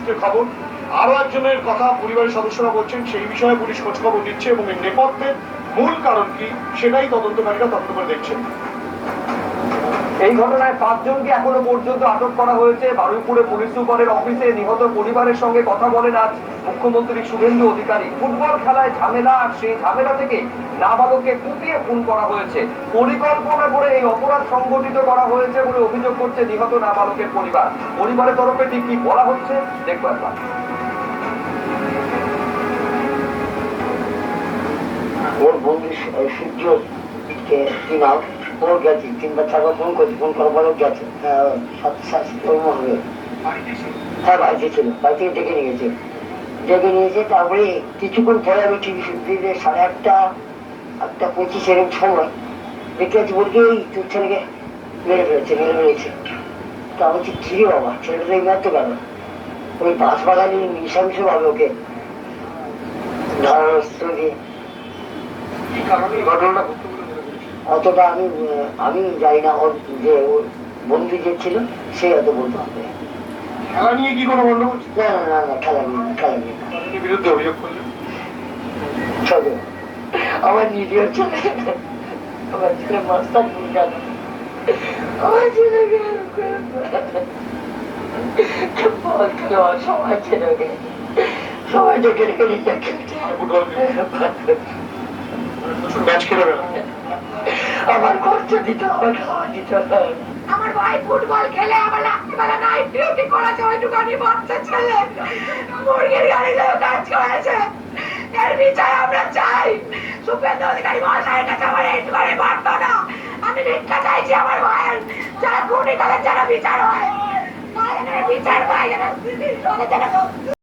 সূত্রে খবর আরো একজনের কথা পরিবারের সদস্যরা বলছেন সেই বিষয়ে পুলিশ খোঁজখবর নিচ্ছে এবং এর নেপথ্যের মূল কারণ কি সেটাই তদন্তকারীরা তদন্ত করে দেখছেন। এই ঘটনায় 5 জনকে এখনো পর্যন্ত আটক করা হয়েছে। বারুইপুরে পুলিশ সুপারের অফিসে নিহত পরিবারের সঙ্গে কথা বলেন আজ মুখ্যমন্ত্রী শুভেন্দু অধিকারী। ফুটবল খেলায় ঝামেলা, আর সেই ঝামেলা থেকে নাবালককে কুপিয়ে খুন করা হয়েছে। পরিকল্পনা করে এই অপরাধ সংগঠিত করা হয়েছে বলে অভিযোগ করছে নিহত নাবালকের পরিবার। পরিবারের তরফে ঠিক কি বলা হচ্ছে দেখবো একবার। ওর বন্ধু সূর্য নাম ওর গেছে 3 বার 4 বার ফোন করছি, ফোন করার পরেও গেছে। হ্যাঁ বাড়িতে ছিল, বাড়ি থেকে ডেকে নিয়ে গেছে। তারপরে কিছুক্ষণ পরে আমি টিভি 8:30 এরকম সময় দেখতে পাচ্ছি বলতে এই তোর ছেলেকে মেরে ফেলেছে। তা আমি বলছি কি রে বাবা, ছেলেটা এই মারতে গেল? ওই বাঁশ বাগানি মিশামিশি ভাবে ওকে ধারাস্ত্র দিয়ে অতটা আমি জানি না। ওর যে ওর বন্ধু যে ছিল সে হয়তো বলতে পারবে। খেলা নিয়ে কি কোনো গন্ডগোল? না খেলা নিয়ে বিরুদ্ধে অভিযোগ করলেন আমার নিজের ছেলে, আমার ছেলে মাস্টার গেল, আমার ছেলেকে সবাই ছেলেকে সবাই ডেকে রেখে নিতে ম্যাচ খেলে গেল। আমার খরচা দিতে হবে, খাওয়া দিতে হবে। আমার ভাই ফুটবল খেলে আমার রাত্রিবেলা নাইট ডিউটি করেছে, ওইটুখানি বাচ্চা ছেলে মুরগির গাড়িতে কাজ করেছে। এর বিচার আমরা চাই। শুভেন্দু অধিকারী মহাশয়ের কাছে আমার এইটুখানি পারত না। আমি ভিক্ষা চাইছি আমার ভাইয়ের, যারা খুনি তাদের যেন বিচার হয়, বিচার পাই যেন